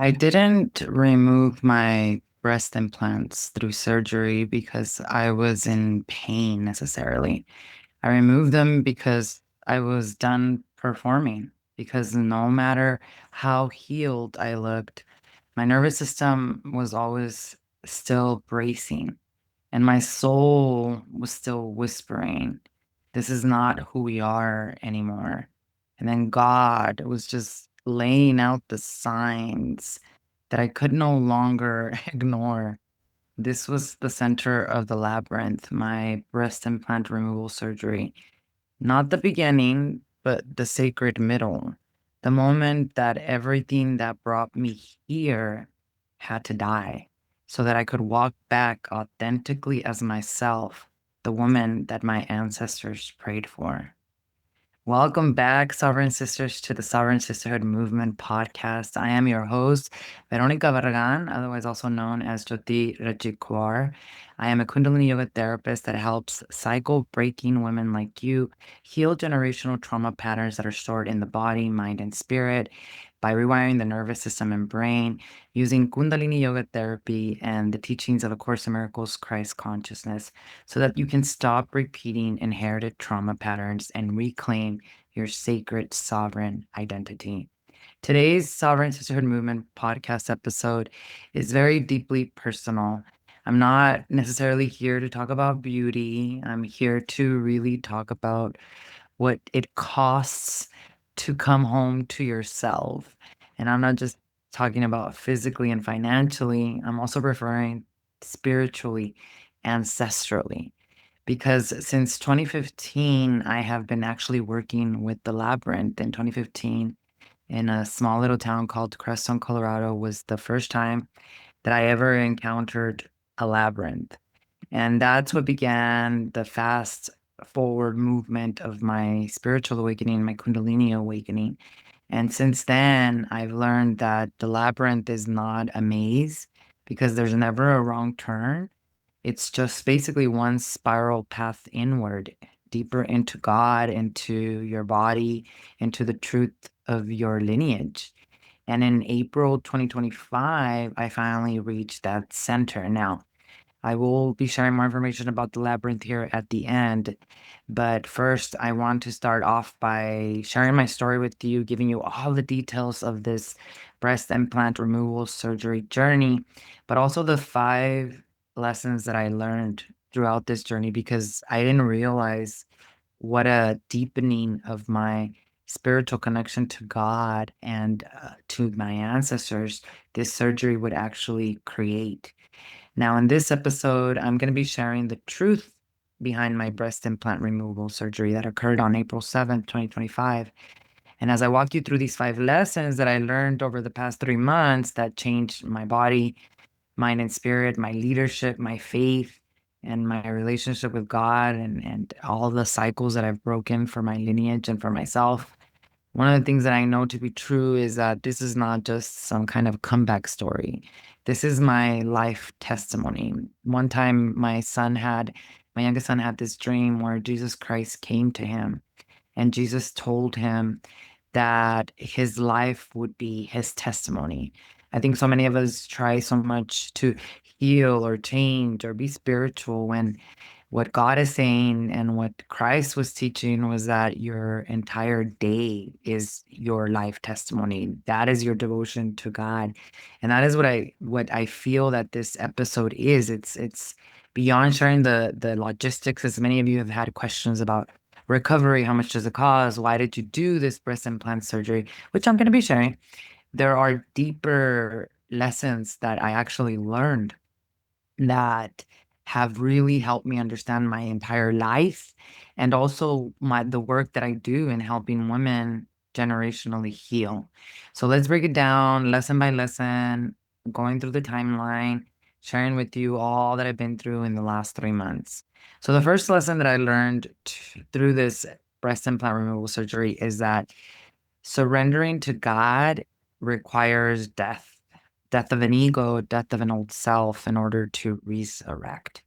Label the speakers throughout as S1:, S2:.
S1: I didn't remove my breast implants through surgery because I was in pain necessarily. I removed them because I was done performing, because no matter how healed I looked, my nervous system was always still bracing, and my soul was still whispering, this is not who we are anymore. And then God was just laying out the signs that I could no longer ignore. This was the center of the labyrinth, my breast implant removal surgery. Not the beginning, but the sacred middle. The moment that everything that brought me here had to die so that I could walk back authentically as myself, the woman that my ancestors prayed for. Welcome back, Sovereign Sisters, to the Sovereign Sisterhood Movement Podcast. I am your host, Veronica Barragan, otherwise also known as Jyoti Rajikawar. I am a Kundalini yoga therapist that helps cycle breaking women like you heal generational trauma patterns that are stored in the body, mind, and spirit by rewiring the nervous system and brain using Kundalini yoga therapy and the teachings of A Course in Miracles, Christ consciousness, so that you can stop repeating inherited trauma patterns and reclaim your sacred sovereign identity. Today's Sovereign Sisterhood Movement podcast episode is very deeply personal. I'm not necessarily here to talk about beauty. I'm here to really talk about what it costs to come home to yourself. And I'm not just talking about physically and financially, I'm also referring spiritually, ancestrally. Because since 2015, I have been actually working with the Labyrinth. In 2015, in a small little town called Crestone, Colorado, was the first time that I ever encountered a labyrinth. And that's what began the fast forward movement of my spiritual awakening, my Kundalini awakening. And since then, I've learned that the labyrinth is not a maze because there's never a wrong turn. It's just basically one spiral path inward, deeper into God, into your body, into the truth of your lineage. And in April 2025, I finally reached that center. Now, I will be sharing more information about the labyrinth here at the end. But first, I want to start off by sharing my story with you, giving you all the details of this breast implant removal surgery journey, but also the 5 lessons that I learned throughout this journey because I didn't realize what a deepening of my spiritual connection to God and to my ancestors this surgery would actually create. Now, in this episode, I'm going to be sharing the truth behind my breast implant removal surgery that occurred on April 7th, 2025. And as I walk you through these 5 lessons that I learned over the past 3 months that changed my body, mind, and spirit, my leadership, my faith, and my relationship with God, and all the cycles that I've broken for my lineage and for myself, one of the things that I know to be true is that this is not just some kind of comeback story. This is my life testimony. One time, my youngest son had this dream where Jesus Christ came to him, and Jesus told him that his life would be his testimony. I think so many of us try so much to heal or change or be spiritual when what God is saying and what Christ was teaching was that your entire day is your life testimony. That is your devotion to God. And that is what I feel that this episode is. It's beyond sharing the logistics, as many of you have had questions about recovery, how much does it cost? Why did you do this breast implant surgery? Which I'm going to be sharing. There are deeper lessons that I actually learned that have really helped me understand my entire life and also the work that I do in helping women generationally heal. So let's break it down lesson by lesson, going through the timeline, sharing with you all that I've been through in the last 3 months. So the first lesson that I learned through this breast implant removal surgery is that surrendering to God requires death of an ego, death of an old self in order to resurrect.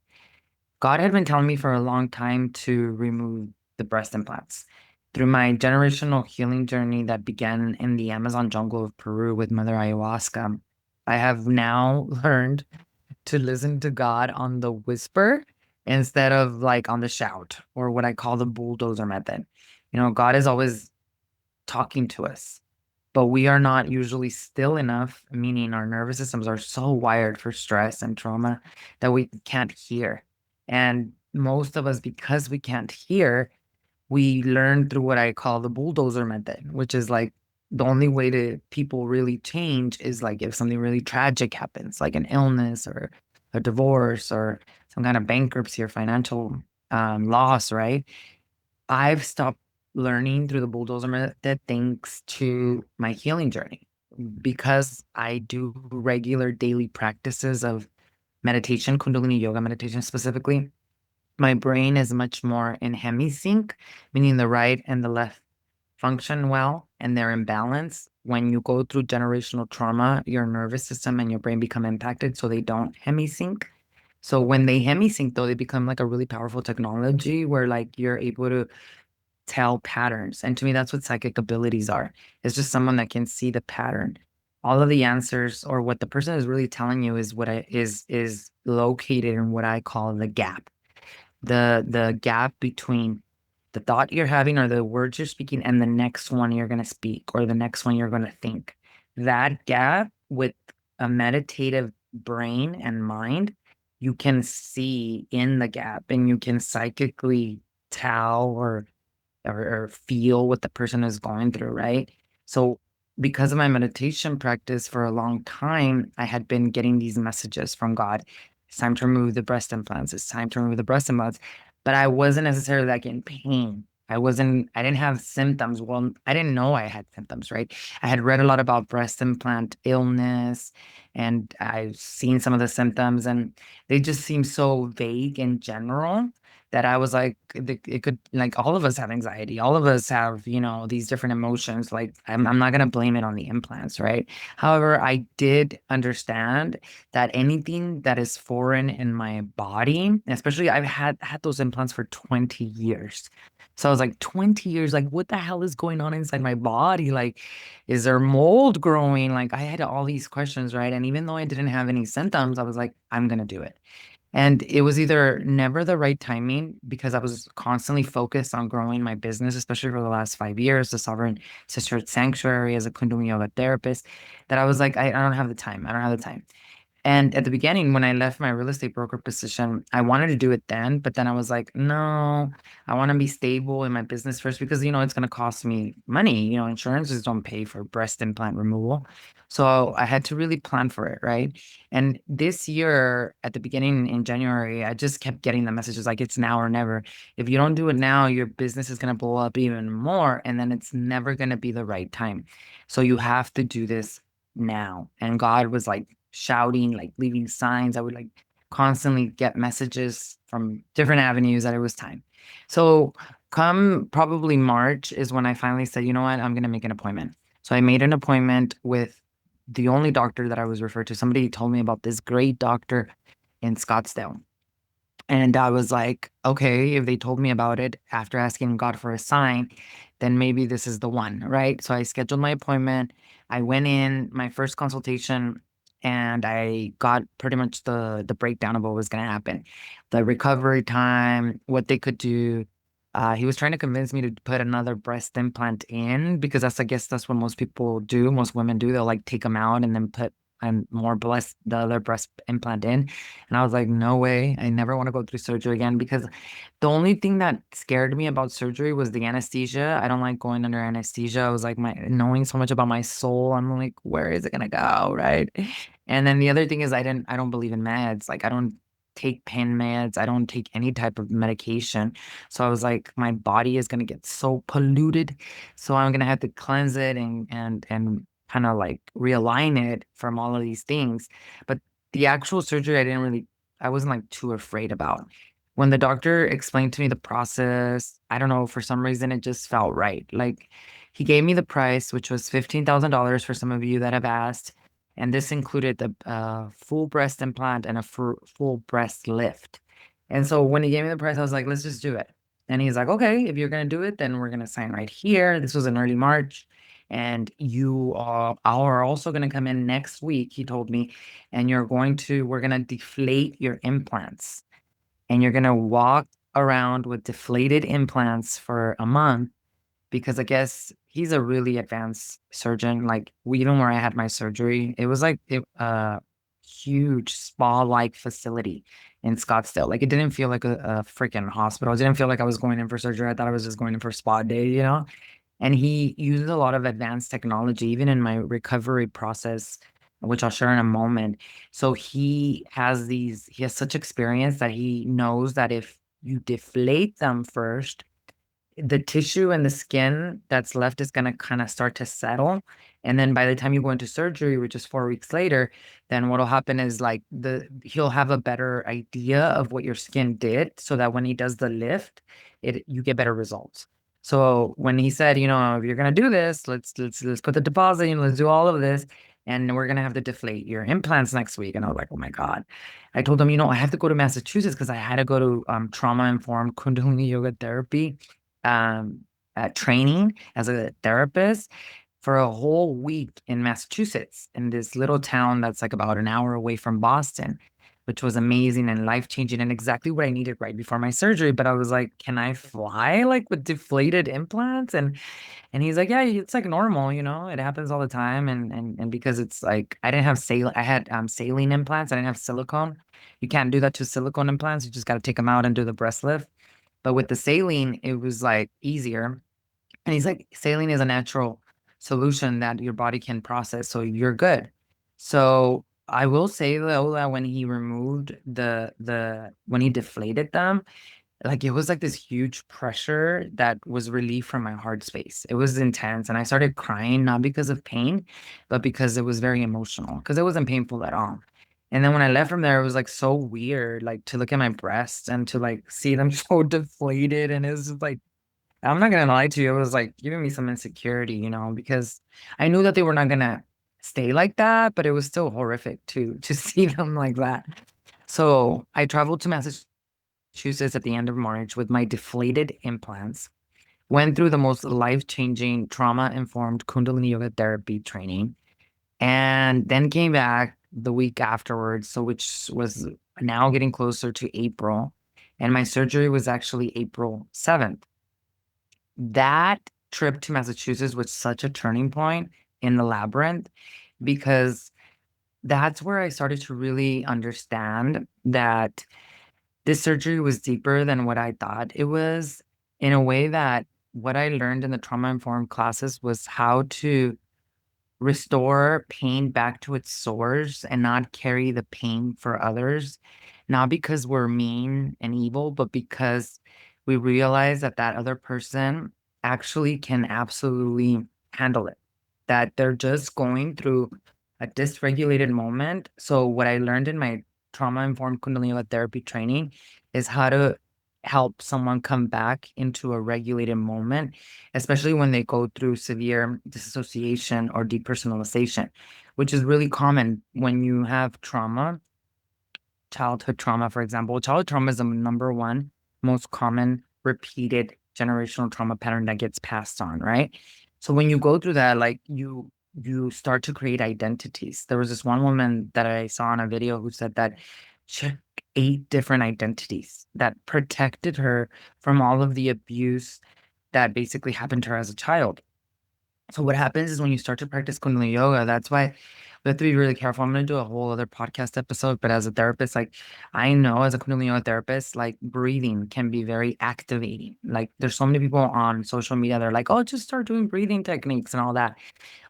S1: God had been telling me for a long time to remove the breast implants. Through my generational healing journey that began in the Amazon jungle of Peru with Mother Ayahuasca, I have now learned to listen to God on the whisper instead of like on the shout, or what I call the bulldozer method. God is always talking to us, but we are not usually still enough, meaning our nervous systems are so wired for stress and trauma that we can't hear. And most of us, because we can't hear, we learn through what I call the bulldozer method, which is like the only way to people really change is like if something really tragic happens, like an illness or a divorce or some kind of bankruptcy or financial loss, right? I've stopped learning through the bulldozer method thanks to my healing journey, because I do regular daily practices of meditation, Kundalini yoga meditation specifically. My brain is much more in hemisync, meaning the right and the left function well and they're in balance. When you go through generational trauma, your nervous system and your brain become impacted, so they don't hemisync. So when they hemisync, though, they become like a really powerful technology where like you're able to tell patterns. And to me, that's what psychic abilities are. It's just someone that can see the pattern. All of the answers, or what the person is really telling you, is what I is located in what I call the gap. The gap between the thought you're having or the words you're speaking and the next one you're going to speak or the next one you're going to think. That gap, with a meditative brain and mind, you can see in the gap and you can psychically tell or feel what the person is going through, right? So, because of my meditation practice for a long time, I had been getting these messages from God. It's time to remove the breast implants. It's time to remove the breast implants. But I wasn't necessarily like in pain. I didn't have symptoms. Well, I didn't know I had symptoms, right? I had read a lot about breast implant illness and I've seen some of the symptoms, and they just seem so vague in general that I was like, it could, like, all of us have anxiety. All of us have, these different emotions. Like, I'm not going to blame it on the implants, right? However, I did understand that anything that is foreign in my body, especially I've had those implants for 20 years. So I was like, 20 years, like, what the hell is going on inside my body? Like, is there mold growing? Like, I had all these questions, right? And even though I didn't have any symptoms, I was like, I'm going to do it. And it was either never the right timing, because I was constantly focused on growing my business, especially for the last 5 years, the Sovereign Sisterhood Sanctuary as a Kundalini yoga therapist, that I was like, I don't have the time. I don't have the time. And at the beginning, when I left my real estate broker position, I wanted to do it then, but then I was like, no, I want to be stable in my business first, because, it's going to cost me money. Insurances don't pay for breast implant removal. So I had to really plan for it, right? And this year, at the beginning in January, I just kept getting the messages like, it's now or never. If you don't do it now, your business is going to blow up even more, and then it's never going to be the right time. So you have to do this now. And God was like shouting, like leaving signs. I would like constantly get messages from different avenues that it was time. So come probably March is when I finally said, you know what, I'm going to make an appointment. So I made an appointment with the only doctor that I was referred to. Somebody told me about this great doctor in Scottsdale. And I was like, okay, if they told me about it after asking God for a sign, then maybe this is the one, right? So I scheduled my appointment. I went in my first consultation and I got pretty much the breakdown of what was going to happen, the recovery time, what they could do. He was trying to convince me to put another breast implant in, because I guess that's what most people do. Most women do. They'll like take them out and then put more blessed the other breast implant in. And I was like, no way. I never want to go through surgery again, because the only thing that scared me about surgery was the anesthesia. I don't like going under anesthesia. I was like, my knowing so much about my soul. I'm like, where is it gonna go? Right. And then the other thing is I don't believe in meds. Like, I don't take pain meds. I don't take any type of medication. So I was like, my body is gonna get so polluted. So I'm gonna have to cleanse it and kind of like realign it from all of these things. But the actual surgery, I wasn't like too afraid about. When the doctor explained to me the process, I don't know, for some reason it just felt right. Like, he gave me the price, which was $15,000 for some of you that have asked. And this included the full breast implant and a full breast lift. And so when he gave me the price, I was like, let's just do it. And he's like, okay, if you're going to do it, then we're going to sign right here. This was in early March. And you are also going to come in next week, he told me, and we're going to deflate your implants, and you're going to walk around with deflated implants for a month, because I guess he's a really advanced surgeon. Like, even where I had my surgery, it was like a huge spa-like facility in Scottsdale. Like, it didn't feel like a freaking hospital. It didn't feel like I was going in for surgery. I thought I was just going in for spa day, you know? And he uses a lot of advanced technology, even in my recovery process, which I'll share in a moment. So he has such experience that he knows that if you deflate them first, the tissue and the skin that's left is going to kind of start to settle. And then by the time you go into surgery, which is 4 weeks later, then what'll happen is like he'll have a better idea of what your skin did, so that when he does the lift, you get better results. So when he said, if you're gonna do this, let's put the deposit in, let's do all of this, and we're gonna have to deflate your implants next week. And I was like, oh my God. I told him, I have to go to Massachusetts because I had to go to trauma-informed Kundalini yoga therapy um, training as a therapist for a whole week in Massachusetts, in this little town that's like about an hour away from Boston, which was amazing and life-changing and exactly what I needed right before my surgery. But I was like, can I fly like with deflated implants? And he's like, yeah, it's like normal, it happens all the time. And because it's like, I didn't have saline, I had saline implants. I didn't have silicone. You can't do that to silicone implants. You just got to take them out and do the breast lift. But with the saline, it was like easier. And he's like, saline is a natural solution that your body can process, so you're good. So I will say though that when he removed when he deflated them, like it was like this huge pressure that was relieved from my heart space. It was intense, and I started crying, not because of pain, but because it was very emotional, because it wasn't painful at all. And then when I left from there, it was like so weird, like to look at my breasts and to like see them so deflated. And it was just like, I'm not gonna lie to you, it was like giving me some insecurity, because I knew that they were not gonna stay like that, but it was still horrific to see them like that. So I traveled to Massachusetts at the end of March with my deflated implants, went through the most life-changing trauma-informed Kundalini yoga therapy training, and then came back the week afterwards, so which was now getting closer to April, and my surgery was actually April 7th. That trip to Massachusetts was such a turning point in the Labyrinth, because that's where I started to really understand that this surgery was deeper than what I thought it was, in a way that what I learned in the trauma informed classes was how to restore pain back to its source and not carry the pain for others, not because we're mean and evil, but because we realize that that other person actually can absolutely handle it, that they're just going through a dysregulated moment. So what I learned in my trauma informed Kundalini yoga therapy training is how to help someone come back into a regulated moment, especially when they go through severe disassociation or depersonalization, which is really common when you have trauma, childhood trauma, for example. Childhood trauma is the number one most common repeated generational trauma pattern that gets passed on, right? So when you go through that, like you start to create identities. There was this one woman that I saw in a video who said that she had 8 different identities that protected her from all of the abuse that basically happened to her as a child. So what happens is when you start to practice Kundalini yoga, that's why we have to be really careful. I'm going to do a whole other podcast episode, but as a therapist, like I know as a Kundalini yoga therapist, like breathing can be very activating. Like there's so many people on social media, they're like, oh, just start doing breathing techniques and all that.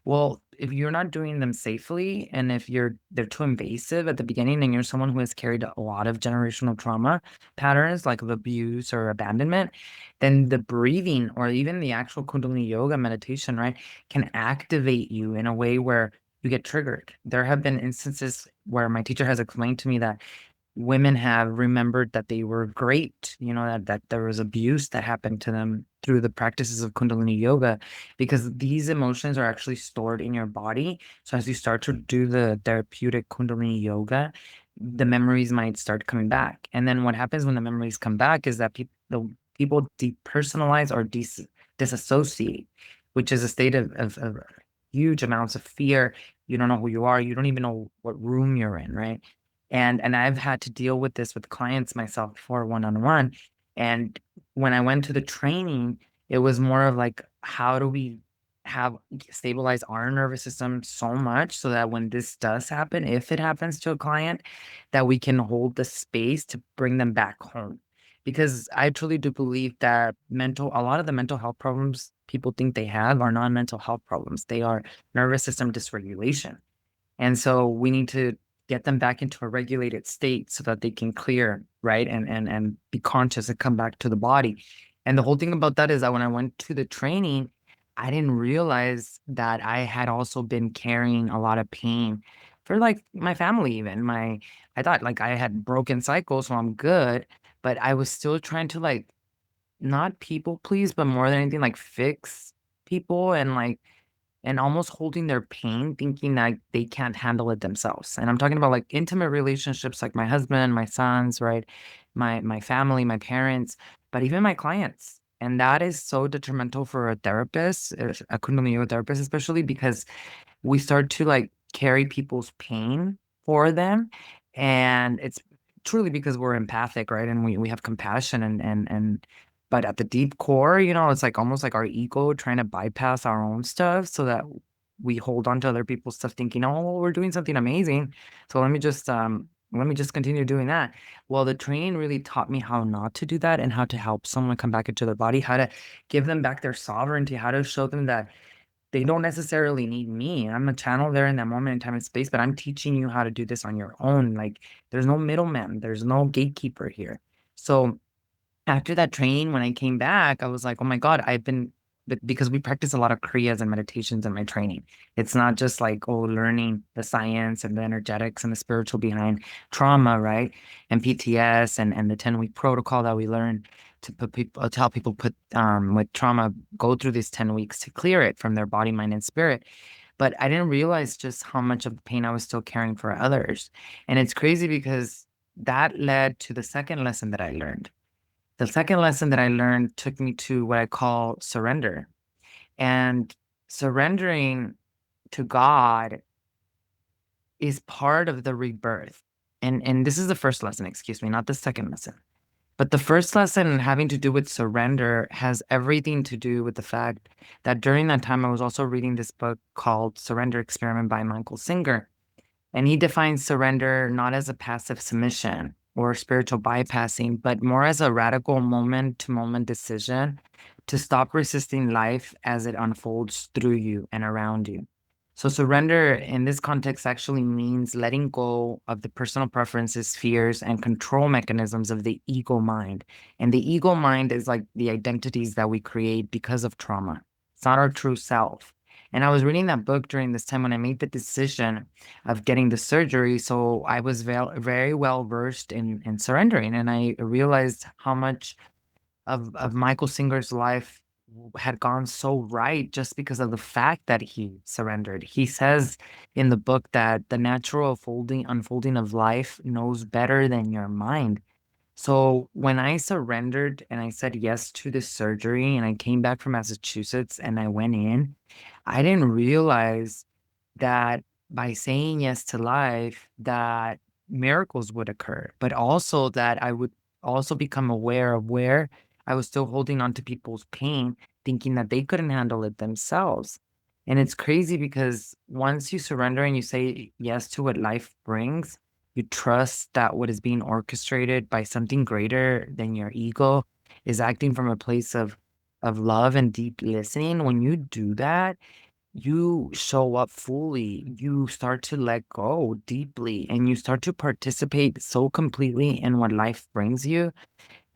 S1: Well, if you're not doing them safely, and if they're too invasive at the beginning, and you're someone who has carried a lot of generational trauma patterns like of abuse or abandonment, then the breathing or even the actual Kundalini yoga meditation, right, can activate you in a way where you get triggered. There have been instances where my teacher has explained to me that women have remembered that they were great, that there was abuse that happened to them through the practices of Kundalini yoga, because these emotions are actually stored in your body. So as you start to do the therapeutic Kundalini yoga, the memories might start coming back. And then what happens when the memories come back is that people depersonalize or disassociate. which is a state of huge amounts of fear. You don't know who you are. You don't even know what room you're in, right? And I've had to deal with this with clients myself before one-on-one. And when I went to the training, it was more of like, how do we have stabilize our nervous system so much so that when this does happen, if it happens to a client, that we can hold the space to bring them back home. Because I truly do believe that a lot of the mental health problems people think they have are not mental health problems. They are nervous system dysregulation. And so we need to get them back into a regulated state so that they can clear, right? And be conscious and come back to the body. And the whole thing about that is that when I went to the training, I didn't realize that I had also been carrying a lot of pain for like my family, even I thought like I had broken cycles, so I'm good, but I was still trying to like not people please, but more than anything, like fix people and almost holding their pain, thinking that they can't handle it themselves. And I'm talking about like intimate relationships, like my husband, my sons, right? My family, my parents, but even my clients. And that is so detrimental for a therapist, a Kundalini yoga therapist, especially because we start to like carry people's pain for them. And it's truly because we're empathic, right? And we have compassion and but at the deep core, it's like almost like our ego trying to bypass our own stuff so that we hold on to other people's stuff thinking, oh, well, we're doing something amazing. So let me just continue doing that. Well, the training really taught me how not to do that and how to help someone come back into their body, how to give them back their sovereignty, how to show them that they don't necessarily need me. I'm a channel there in that moment in time and space, but I'm teaching you how to do this on your own. Like there's no middleman, there's no gatekeeper here. So after that training, when I came back, I was like, oh my God, because we practice a lot of kriyas and meditations in my training. It's not just like, oh, learning the science and the energetics and the spiritual behind trauma, right? And PTS and the 10-week protocol that we learn to help people with trauma go through these 10 weeks to clear it from their body, mind, and spirit. But I didn't realize just how much of the pain I was still carrying for others. And it's crazy because that led to the second lesson that I learned. The second lesson that I learned took me to what I call surrender. And surrendering to God is part of the rebirth. And this is the first lesson, excuse me, not the second lesson. But the first lesson having to do with surrender has everything to do with the fact that during that time I was also reading this book called Surrender Experiment by Michael Singer. And he defines surrender not as a passive submission or spiritual bypassing, but more as a radical moment to moment decision to stop resisting life as it unfolds through you and around you. So, surrender in this context actually means letting go of the personal preferences, fears, and control mechanisms of the ego mind. And the ego mind is like the identities that we create because of trauma. It's not our true self. And I was reading that book during this time when I made the decision of getting the surgery. So I was very well versed in surrendering. And I realized how much of Michael Singer's life had gone so right just because of the fact that he surrendered. He says in the book that the natural unfolding of life knows better than your mind. So when I surrendered and I said yes to this surgery and I came back from Massachusetts and I went in, I didn't realize that by saying yes to life, that miracles would occur, but also that I would also become aware of where I was still holding on to people's pain, thinking that they couldn't handle it themselves. And it's crazy because once you surrender and you say yes to what life brings, you trust that what is being orchestrated by something greater than your ego is acting from a place of love and deep listening. When you do that, you show up fully, you start to let go deeply, and you start to participate so completely in what life brings you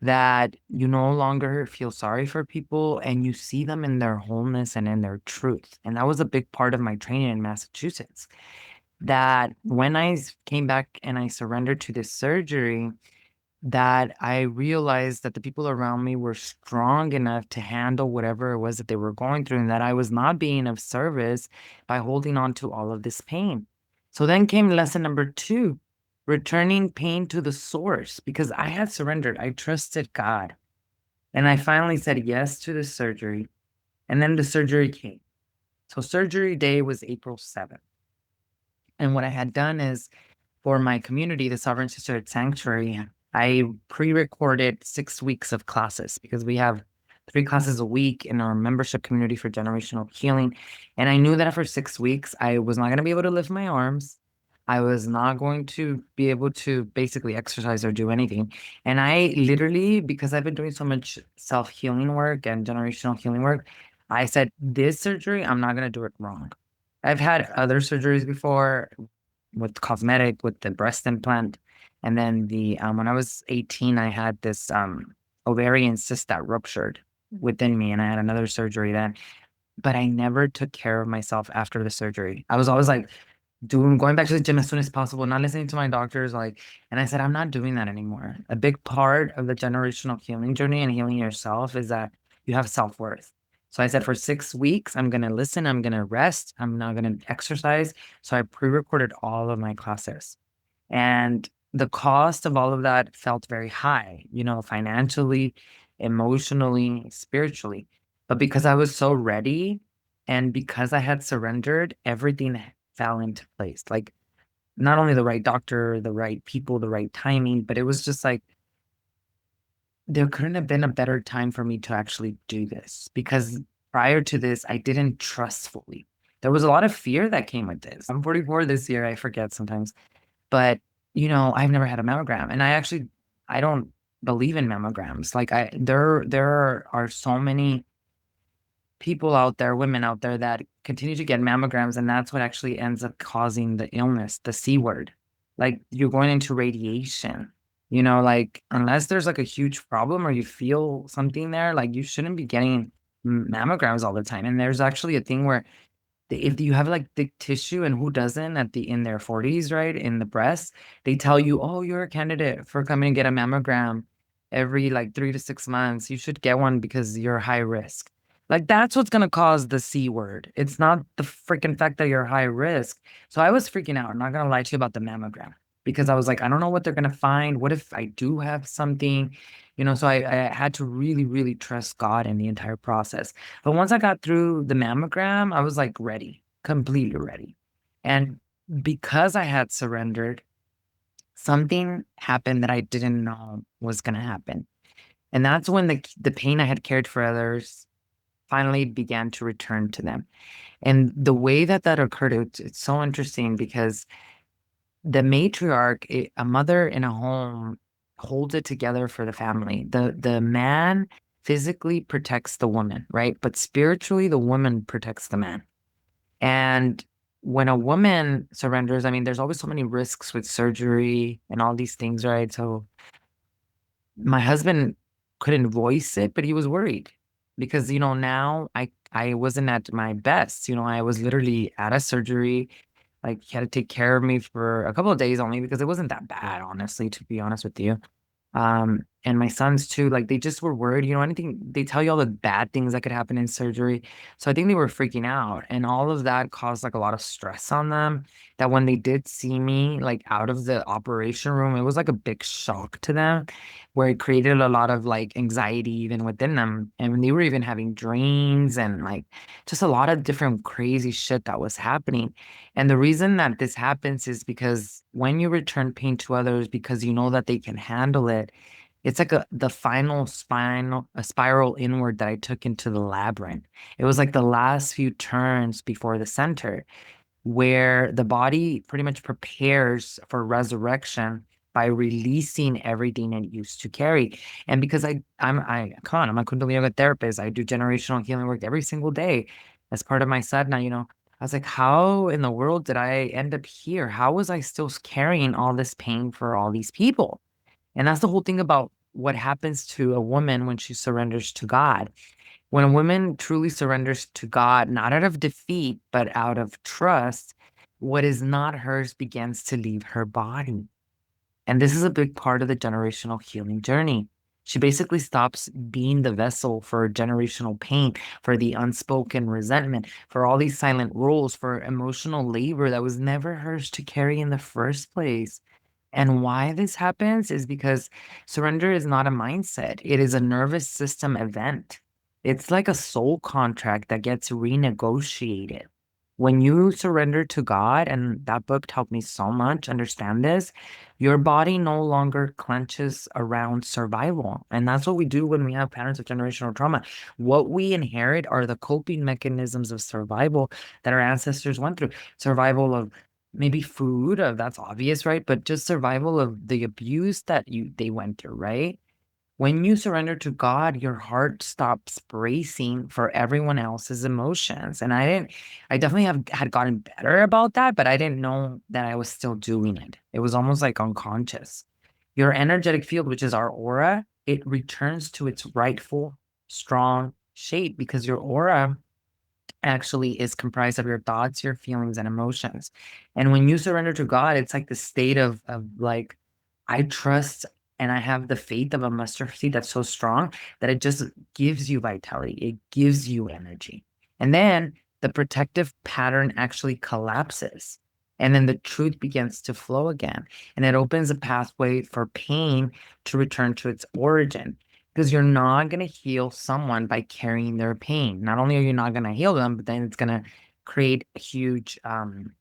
S1: that you no longer feel sorry for people and you see them in their wholeness and in their truth. And that was a big part of my training in Massachusetts. That when came back and I surrendered to this surgery, that I realized that the people around me were strong enough to handle whatever it was that they were going through, and that I was not being of service by holding on to all of this pain. So then came lesson number two, returning pain to the source, because I had surrendered. I trusted God. And I finally said yes to the surgery. And then the surgery came. So surgery day was April 7th. And what I had done is, for my community, the Sovereign Sisterhood Sanctuary, I pre-recorded 6 weeks of classes because we have 3 classes a week in our membership community for generational healing. And I knew that after 6 weeks, I was not going to be able to lift my arms. I was not going to be able to basically exercise or do anything. And I literally, because I've been doing so much self-healing work and generational healing work, I said, this surgery, I'm not going to do it wrong. I've had other surgeries before with cosmetic, with the breast implant. And then the when I was 18, I had this ovarian cyst that ruptured within me, and I had another surgery then. But I never took care of myself after the surgery. I was always like going back to the gym as soon as possible, not listening to my doctors, like, and I said, I'm not doing that anymore. A big part of the generational healing journey and healing yourself is that you have self-worth. So I said, for 6 weeks, I'm gonna listen, I'm gonna rest, I'm not gonna exercise. So I pre-recorded all of my classes. And the cost of all of that felt very high, financially, emotionally, spiritually. But because I was so ready and because I had surrendered, everything fell into place. Like, not only the right doctor, the right people, the right timing, but it was just like there couldn't have been a better time for me to actually do this, because prior to this, I didn't trust fully. There was a lot of fear that came with this. I'm 44 this year. I forget sometimes. But, I've never had a mammogram, and I don't believe in mammograms. Like, there are so many people out there, women out there, that continue to get mammograms, and that's what actually ends up causing the illness, the C word. Like, you're going into radiation, like, unless there's like a huge problem or you feel something there, like, you shouldn't be getting mammograms all the time. And there's actually a thing where if you have like thick tissue, and who doesn't in their 40s, right, in the breast, they tell you, oh, you're a candidate for coming and get a mammogram every like 3 to 6 months. You should get one because you're high risk. Like, that's what's gonna cause the C word. It's not the freaking fact that you're high risk. So I was freaking out. I'm not gonna lie to you about the mammogram, because I was like, I don't know what they're gonna find. What if I do have something? So I had to really, really trust God in the entire process. But once I got through the mammogram, I was like ready, completely ready. And because I had surrendered, something happened that I didn't know was going to happen. And that's when the pain I had cared for others finally began to return to them. And the way that occurred, it's so interesting, because the matriarch, a mother in a home, holds it together for the family. The man physically protects the woman, right? But spiritually, the woman protects the man. And when a woman surrenders, I mean, there's always so many risks with surgery and all these things, right? So my husband couldn't voice it, but he was worried because, now I wasn't at my best. I was literally at a surgery. Like, he had to take care of me for a couple of days only, because it wasn't that bad, honestly, to be honest with you. And my sons too, like, they just were worried, anything, they tell you all the bad things that could happen in surgery. So I think they were freaking out, and all of that caused like a lot of stress on them, that when they did see me like out of the operation room, it was like a big shock to them, where it created a lot of like anxiety even within them. And when they were even having dreams and like just a lot of different crazy shit that was happening. And the reason that this happens is because when you return pain to others because you know that they can handle it, it's like the final a spiral inward that I took into the labyrinth. It was like the last few turns before the center, where the body pretty much prepares for resurrection by releasing everything it used to carry. And because I'm a Kundalini yoga therapist, I do generational healing work every single day as part of my sadhana, I was like, how in the world did I end up here? How was I still carrying all this pain for all these people? And that's the whole thing about what happens to a woman when she surrenders to God. When a woman truly surrenders to God, not out of defeat, but out of trust, what is not hers begins to leave her body. And this is a big part of the generational healing journey. She basically stops being the vessel for generational pain, for the unspoken resentment, for all these silent rules, for emotional labor that was never hers to carry in the first place. And why this happens is because surrender is not a mindset, it is a nervous system event.
S2: It's like a soul contract that gets renegotiated. When you surrender to God, and that book helped me so much understand this, your body no longer clenches around survival. And that's what we do when we have patterns of generational trauma. What we inherit are the coping mechanisms of survival that our ancestors went through. Survival of maybe food, that's obvious, right? But just survival of the abuse that they went through, right? When you surrender to God, your heart stops bracing for everyone else's emotions. And I definitely had gotten better about that, but I didn't know that I was still doing it. It was almost like unconscious. Your energetic field, which is our aura, it returns to its rightful, strong shape because your aura actually is comprised of your thoughts, your feelings, and emotions. And when you surrender to God, it's like the state of like, I trust and I have the faith of a mustard seed that's so strong that it just gives you vitality. It gives you energy. And then the protective pattern actually collapses. And then the truth begins to flow again. And it opens a pathway for pain to return to its origin because you're not going to heal someone by carrying their pain. Not only are you not going to heal them, but then it's going to create a huge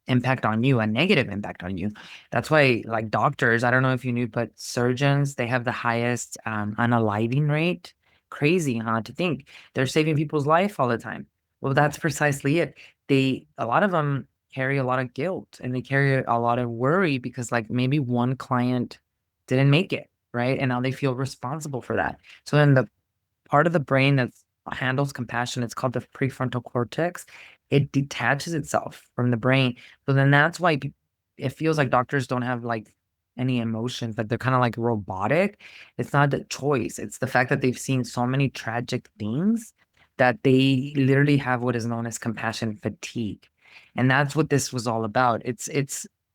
S2: impact on you, a negative impact on you. That's why, like doctors, I don't know if you knew, but surgeons, they have the highest unaliving rate. Crazy, huh? To think they're saving people's life all the time. Well, that's precisely it. A lot of them carry a lot of guilt and they carry a lot of worry because, like, maybe one client didn't make it, right? And now they feel responsible for that. So then the part of the brain that handles compassion, it's called the prefrontal cortex. It detaches itself from the brain. So then that's why it feels like doctors don't have like any emotions, that they're kind of like robotic. It's not the choice. It's the fact that they've seen so many tragic things that they literally have what is known as compassion fatigue. And that's what this was all about. It's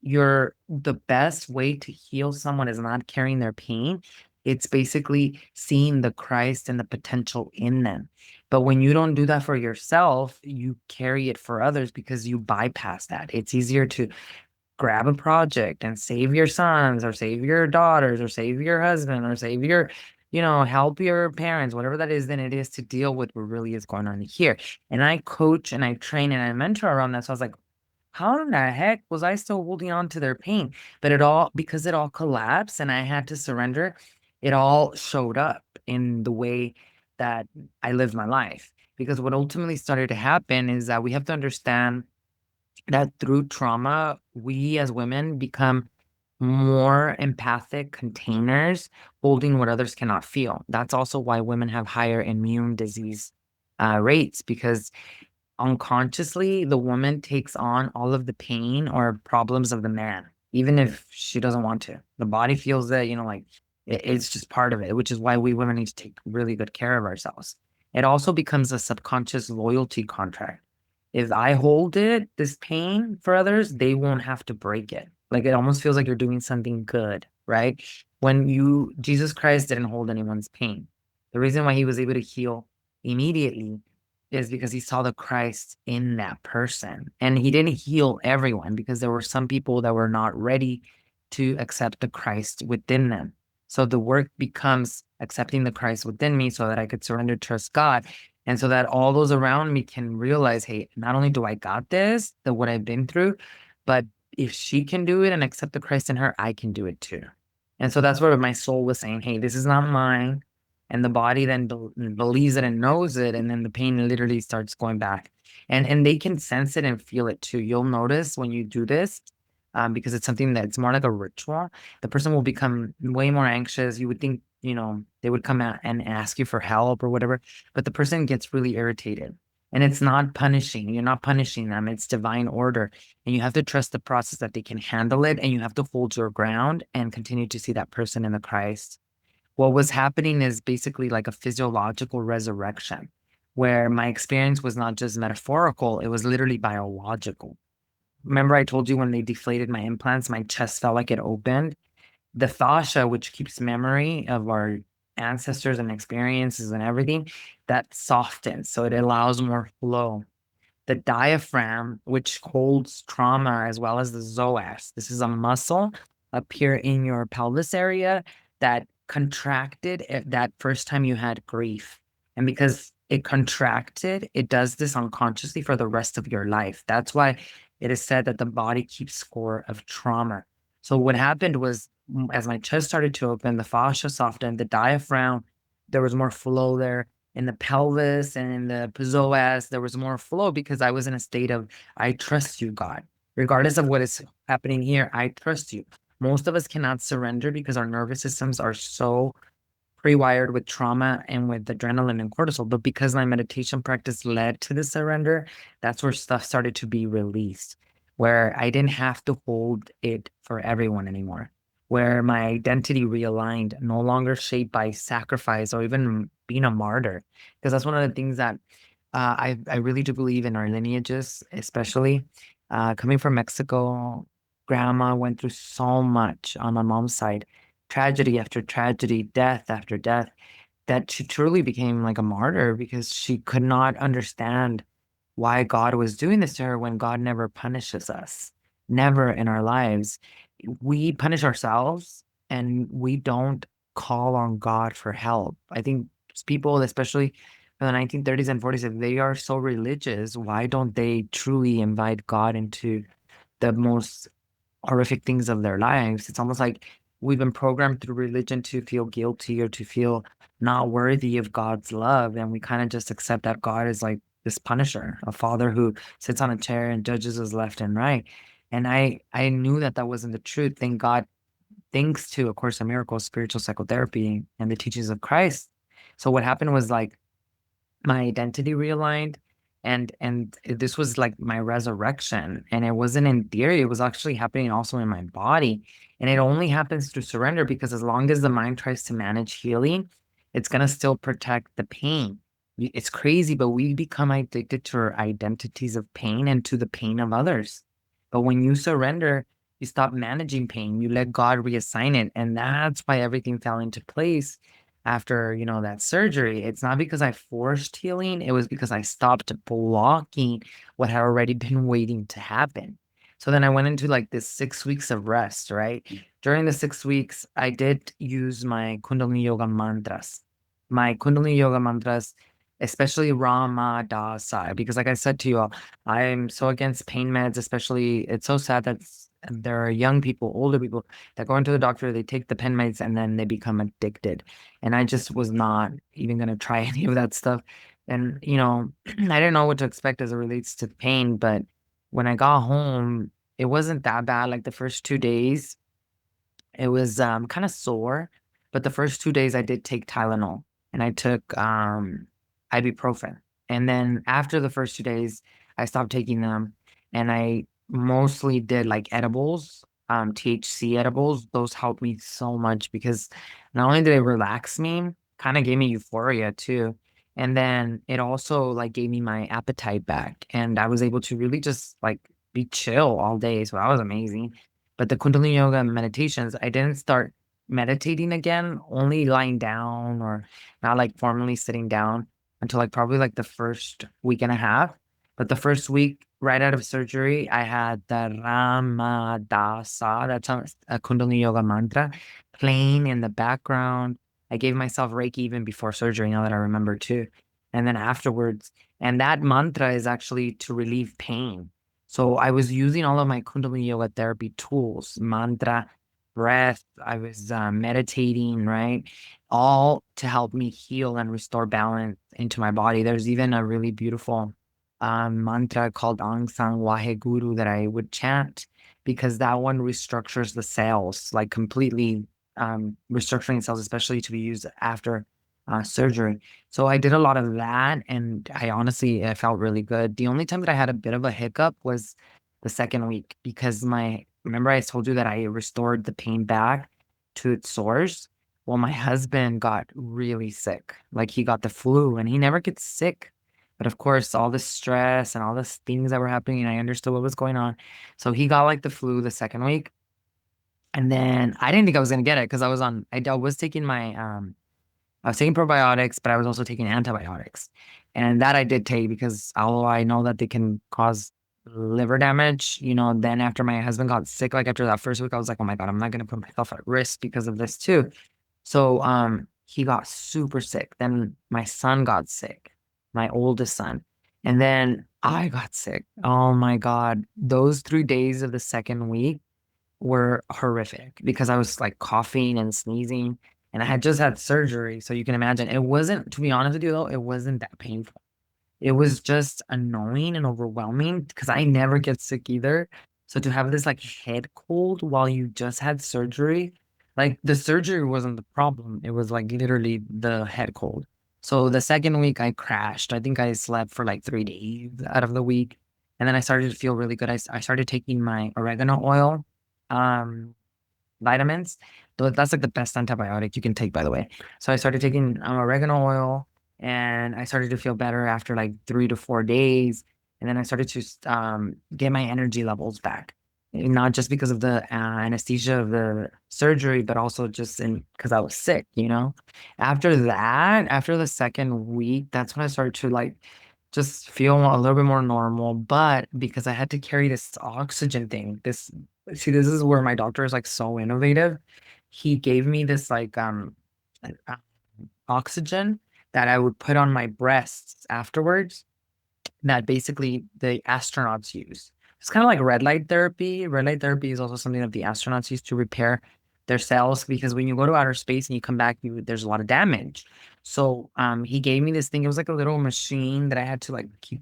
S2: the best way to heal someone is not carrying their pain. It's basically seeing the Christ and the potential in them. But when you don't do that for yourself, you carry it for others because you bypass that. It's easier to grab a project and save your sons or save your daughters or save your husband or save your, help your parents, whatever that is, than it is to deal with what really is going on here. And I coach and I train and I mentor around that. So I was like, how in the heck was I still holding on to their pain? But because it all collapsed and I had to surrender, it all showed up in the way that I lived my life. Because what ultimately started to happen is that we have to understand that through trauma, we as women become more empathic containers holding what others cannot feel. That's also why women have higher immune disease rates because unconsciously the woman takes on all of the pain or problems of the man, even if she doesn't want to. The body feels that, like it's just part of it, which is why we women need to take really good care of ourselves. It also becomes a subconscious loyalty contract. If I hold this pain for others, they won't have to break it. Like it almost feels like you're doing something good, right? Jesus Christ didn't hold anyone's pain. The reason why he was able to heal immediately is because he saw the Christ in that person. And he didn't heal everyone because there were some people that were not ready to accept the Christ within them. So the work becomes accepting the Christ within me so that I could surrender, trust God. And so that all those around me can realize, hey, not only do I got this, what I've been through, but if she can do it and accept the Christ in her, I can do it too. And so that's where my soul was saying, hey, this is not mine. And the body then believes it and knows it. And then the pain literally starts going back. And they can sense it and feel it too. You'll notice when you do this, because it's something that's more like a ritual, the person will become way more anxious. You would think, they would come out and ask you for help or whatever, but the person gets really irritated. And it's not punishing. You're not punishing them. It's divine order. And you have to trust the process that they can handle it. And you have to hold your ground and continue to see that person in the Christ. What was happening is basically like a physiological resurrection, where my experience was not just metaphorical, it was literally biological. Remember, I told you when they deflated my implants, my chest felt like it opened. The fascia, which keeps memory of our ancestors and experiences and everything, that softens. So it allows more flow. The diaphragm, which holds trauma, as well as the psoas. This is a muscle up here in your pelvis area that contracted that first time you had grief. And because it contracted. It does this unconsciously for the rest of your life. That's why it is said that the body keeps score of trauma. So what happened was, as my chest started to open, the fascia softened, the diaphragm, there was more flow there. In the pelvis and in the psoas, there was more flow because I was in a state of, I trust you, God. Regardless of what is happening here, I trust you. Most of us cannot surrender because our nervous systems are so pre-wired with trauma and with adrenaline and cortisol. But because my meditation practice led to the surrender, that's where stuff started to be released, where I didn't have to hold it for everyone anymore, where my identity realigned, no longer shaped by sacrifice or even being a martyr. Because that's one of the things that I really do believe in our lineages, especially coming from Mexico. Grandma went through so much on my mom's side, tragedy after tragedy, death after death, that she truly became like a martyr because she could not understand why God was doing this to her when God never punishes us, never in our lives. We punish ourselves and we don't call on God for help. I think people, especially in the 1930s and 40s, if they are so religious, why don't they truly invite God into the most horrific things of their lives? It's almost like we've been programmed through religion to feel guilty or to feel not worthy of God's love. And we kind of just accept that God is like this punisher, a father who sits on a chair and judges us left and right. And I knew that that wasn't the truth. Thank God, thanks to A Course in Miracles, spiritual psychotherapy, and the teachings of Christ. So what happened was like my identity realigned, and this was like my resurrection, and it wasn't in theory, it was actually happening also in my body. And it only happens through surrender, because as long as the mind tries to manage healing, it's going to still protect the pain. It's crazy, but we become addicted to our identities of pain and to the pain of others. But when you surrender, you stop managing pain, you let God reassign it, and that's why everything fell into place after, that surgery. It's not because I forced healing, it was because I stopped blocking what had already been waiting to happen. So then I went into like this 6 weeks of rest, right? During the 6 weeks, I did use my Kundalini yoga mantras. My Kundalini yoga mantras, especially Rama Dasa, because like I said to you all, I'm so against pain meds, especially. It's so sad that there are young people, older people that go into the doctor, they take the pen meds, and then they become addicted. And I just was not even going to try any of that stuff. And, I didn't know what to expect as it relates to pain. But when I got home, it wasn't that bad. Like the first 2 days, it was kind of sore, but the first 2 days I did take Tylenol and I took ibuprofen. And then after the first 2 days, I stopped taking them, and I mostly did like edibles, THC edibles. Those helped me so much because not only did it relax me, kind of gave me euphoria too. And then it also like gave me my appetite back, and I was able to really just like be chill all day. So that was amazing. But the Kundalini yoga meditations, I didn't start meditating again, only lying down or not like formally sitting down until like probably like the first week and a half. But the first week, right out of surgery, I had the Ramadasa, that's a Kundalini yoga mantra, playing in the background. I gave myself Reiki even before surgery, now that I remember too. And then afterwards, and that mantra is actually to relieve pain. So I was using all of my Kundalini yoga therapy tools, mantra, breath. I was meditating, right? All to help me heal and restore balance into my body. There's even a really beautiful mantra called Ang Sang Wahe Guru that I would chant, because that one restructures the cells, like completely restructuring cells, especially to be used after surgery. So I did a lot of that, and I felt really good. The only time that I had a bit of a hiccup was the second week, because remember I told you that I restored the pain back to its source? Well, my husband got really sick. Like he got the flu, and he never gets sick. But of course, all the stress and all the things that were happening, I understood what was going on. So he got like the flu the second week. And then I didn't think I was gonna get it because I was taking I was taking probiotics, but I was also taking antibiotics. And that I did take because although I know that they can cause liver damage, then after my husband got sick, like after that first week, I was like, oh my God, I'm not going to put myself at risk because of this too. So he got super sick. Then my son got sick. my oldest son. And then I got sick. Oh my God. Those 3 days of the second week were horrific because I was like coughing and sneezing, and I had just had surgery. So you can imagine it wasn't, to be honest with you though, it wasn't that painful. It was just annoying and overwhelming because I never get sick either. So to have this like head cold while you just had surgery, like the surgery wasn't the problem. It was like literally the head cold. So the second week I crashed. I think I slept for like 3 days out of the week. And then I started to feel really good. I started taking my oregano oil, um, vitamins. That's like the best antibiotic you can take, by the way. So I started taking oregano oil, and I started to feel better after like 3 to 4 days. And then I started to get my energy levels back, not just because of the anesthesia of the surgery, but also just in because I was sick. After that, after the second week, that's when I started to like just feel a little bit more normal. But because I had to carry this oxygen thing, this is where my doctor is like so innovative. He gave me this like uh, oxygen that I would put on my breasts afterwards, that basically the astronauts use. It's kind of like red light therapy. Red light therapy is also something that the astronauts use to repair their cells, because when you go to outer space and you come back, there's a lot of damage. So he gave me this thing. It was like a little machine that I had to like keep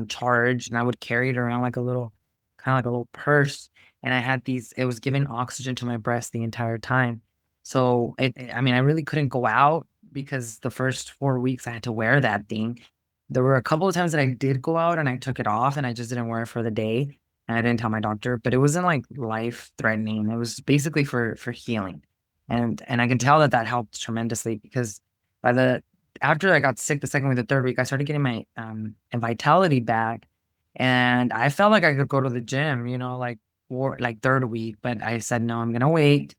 S2: charged, and I would carry it around like a little, kind of like a little purse. And I had these, it was giving oxygen to my breast the entire time. So I mean, I really couldn't go out because the first 4 weeks I had to wear that thing. There were a couple of times that I did go out and I took it off and I just didn't wear it for the day. And I didn't tell my doctor, but it wasn't like life threatening. It was basically for healing. And I can tell that that helped tremendously because by the after I got sick the second week, the third week, I started getting my vitality back, and I felt like I could go to the gym, like third week. But I said no, I'm gonna wait,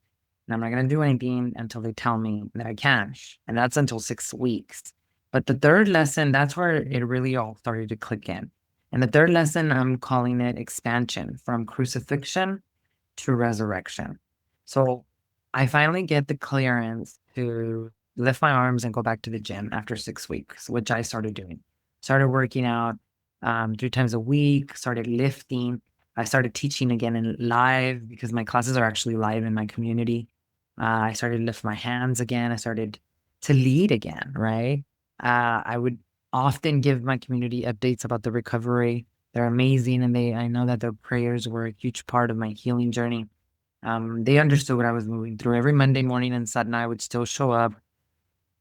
S2: and I'm not gonna do anything until they tell me that I can, and that's until 6 weeks. But the third lesson, that's where it really all started to click in. And the third lesson, I'm calling it expansion, from crucifixion to resurrection. So I finally get the clearance to lift my arms and go back to the gym after 6 weeks, which I started doing. Started working out 3 times a week, started lifting. I started teaching again in live because my classes are actually live in my community. I started to lift my hands again. I started to lead again, right? I would often give my community updates about the recovery. They're amazing, and I know that their prayers were a huge part of my healing journey. They understood what I was moving through. Every Monday morning and Saturday, I would still show up.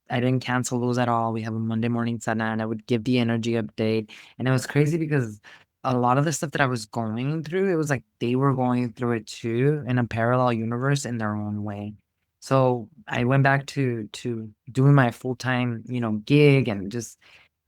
S2: I didn't cancel those at all. We have a Monday morning Saturday, and I would give the energy update. And it was crazy because a lot of the stuff that I was going through, it was like they were going through it too in a parallel universe in their own way. So I went back to doing my full-time, gig, and just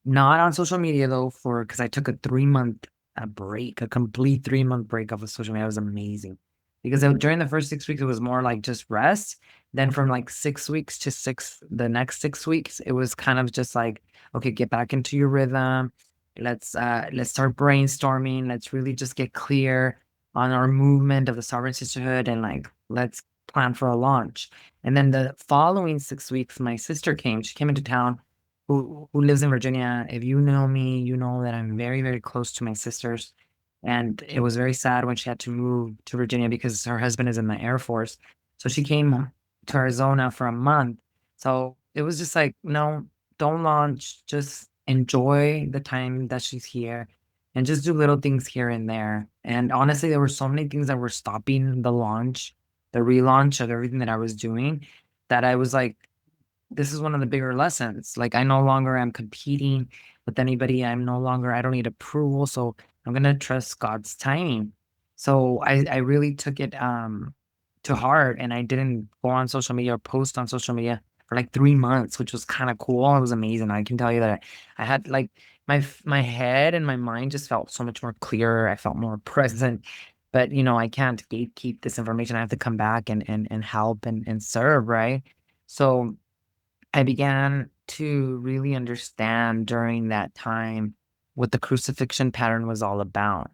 S2: not on social media though, because I took a 3 month break, a complete 3 month break off of social media. It was amazing because during the first 6 weeks, it was more like just rest. Then from like 6 weeks to the next 6 weeks, it was kind of just like, okay, get back into your rhythm. Let's start brainstorming. Let's really just get clear on our movement of the Sovereign Sisterhood, and like let's plan for a launch. And then the following 6 weeks, my sister came. She came into town, who lives in Virginia. If you know me, you know that I'm very, very close to my sisters. And it was very sad when she had to move to Virginia because her husband is in the Air Force. So she came to Arizona for a month. So it was just like, no, don't launch. Just enjoy the time that she's here and just do little things here and there. And honestly, there were so many things that were stopping the launch, the relaunch of everything that I was doing, that I was like, this is one of the bigger lessons. Like, I no longer am competing with anybody. I don't need approval. So I'm gonna trust God's timing. So I really took it to heart, and I didn't go on social media or post on social media for like 3 months, which was kind of cool. It was amazing. I can tell you that I had like my head and my mind just felt so much more clearer. I felt more present. But I can't gatekeep this information. I have to come back and help and serve, right? So I began to really understand during that time what the crucifixion pattern was all about.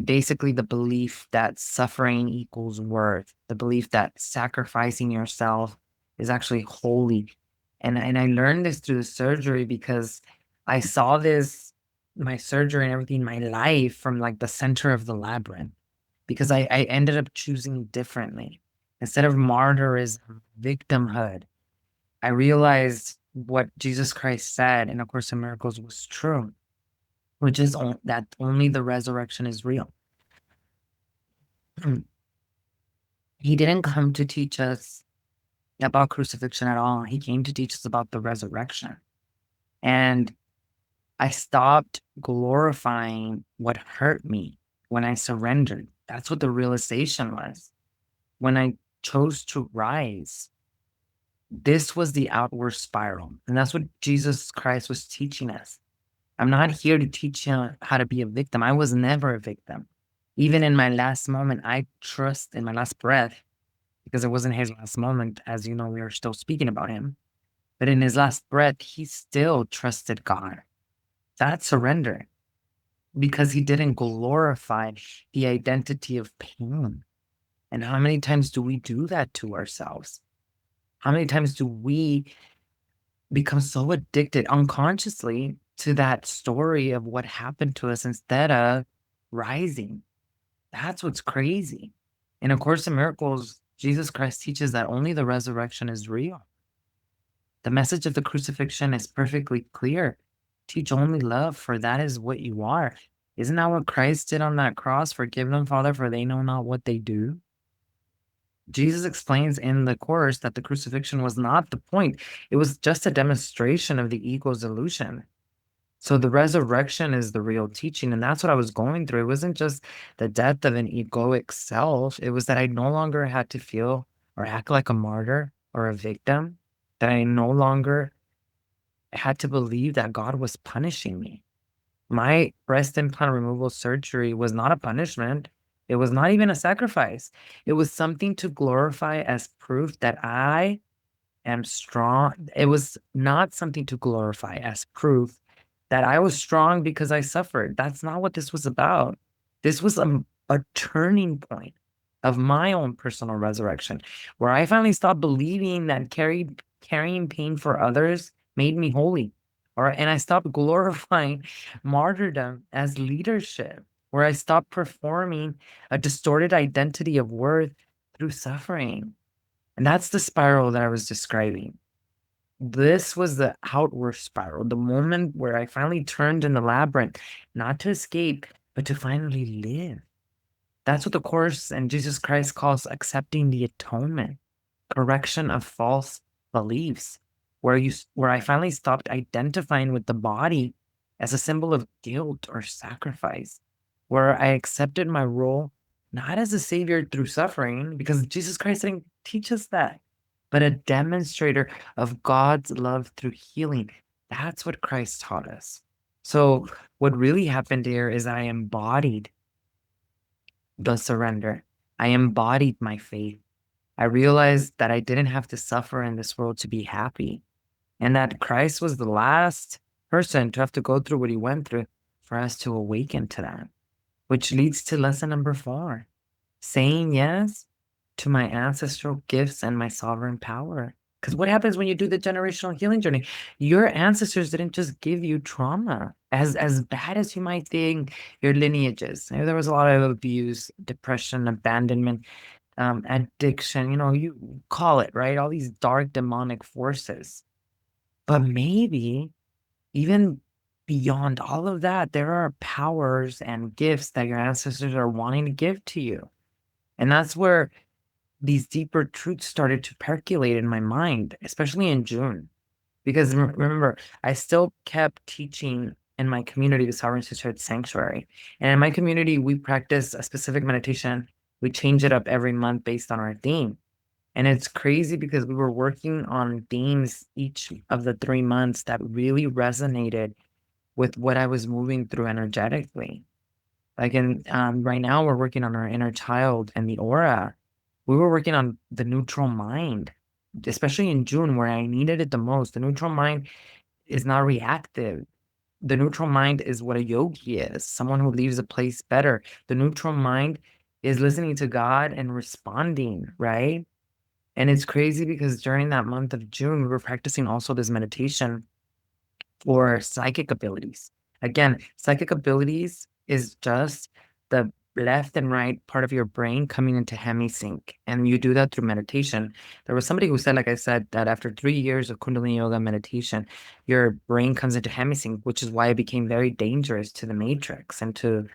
S2: Basically, the belief that suffering equals worth, the belief that sacrificing yourself is actually holy. And I learned this through the surgery because I saw this, my surgery and everything, my life from like the center of the labyrinth because I ended up choosing differently. Instead of martyrism, victimhood, I realized what Jesus Christ said in A Course in Miracles was true, which is that only the resurrection is real. He didn't come to teach us about crucifixion at all. He came to teach us about the resurrection. And I stopped glorifying what hurt me when I surrendered. That's what the realization was. When I chose to rise, this was the outward spiral. And that's what Jesus Christ was teaching us. I'm not here to teach you how to be a victim. I was never a victim. Even in my last moment, I trust in my last breath, because it wasn't his last moment. As you know, we are still speaking about him. But in his last breath, he still trusted God. That's surrender, because he didn't glorify the identity of pain. And how many times do we do that to ourselves? How many times do we become so addicted unconsciously to that story of what happened to us instead of rising? That's what's crazy. In A Course in Miracles, Jesus Christ teaches that only the resurrection is real. The message of the crucifixion is perfectly clear. Teach only love, for that is what you are. Isn't that what Christ did on that cross? Forgive them, Father, for they know not what they do. Jesus explains in the Course that the crucifixion was not the point. It was just a demonstration of the ego's illusion. So the resurrection is the real teaching. And that's what I was going through. It wasn't just the death of an egoic self. It was that I no longer had to feel or act like a martyr or a victim, that I no longer had to believe that God was punishing me. My breast implant removal surgery was not a punishment. It was not even a sacrifice. It was something to glorify as proof that I am strong. It was not something to glorify as proof that I was strong because I suffered. That's not what this was about. This was a turning point of my own personal resurrection, where I finally stopped believing that carrying pain for others made me holy. And I stopped glorifying martyrdom as leadership, where I stopped performing a distorted identity of worth through suffering. And that's the spiral that I was describing. This was the outward spiral, the moment where I finally turned in the labyrinth, not to escape, but to finally live. That's what the Course and Jesus Christ calls accepting the atonement, correction of false beliefs, where I finally stopped identifying with the body as a symbol of guilt or sacrifice, where I accepted my role not as a savior through suffering, because Jesus Christ didn't teach us that, but a demonstrator of God's love through healing. That's what Christ taught us. So what really happened here is I embodied the surrender. I embodied my faith. I realized that I didn't have to suffer in this world to be happy, and that Christ was the last person to have to go through what he went through for us to awaken to that, which leads to lesson number 4, saying yes to my ancestral gifts and my sovereign power. Because what happens when you do the generational healing journey? Your ancestors didn't just give you trauma, as bad as you might think your lineages. There was a lot of abuse, depression, abandonment, addiction, you call it, right? All these dark demonic forces. But maybe even beyond all of that, there are powers and gifts that your ancestors are wanting to give to you. And that's where these deeper truths started to percolate in my mind, especially in June. Because remember, I still kept teaching in my community, the Sovereign Sisterhood Sanctuary. And in my community, we practice a specific meditation. We change it up every month based on our theme. And it's crazy because we were working on themes each of the 3 months that really resonated with what I was moving through energetically. Like right now, we're working on our inner child and the aura. We were working on the neutral mind, especially in June where I needed it the most. The neutral mind is not reactive. The neutral mind is what a yogi is, someone who leaves a place better. The neutral mind is listening to God and responding, right? And it's crazy because during that month of June, we were practicing also this meditation or psychic abilities. Again, psychic abilities is just the left and right part of your brain coming into hemisync. And you do that through meditation. There was somebody who said, like I said, that after 3 years of Kundalini yoga meditation, your brain comes into hemisync, which is why it became very dangerous to the matrix and to,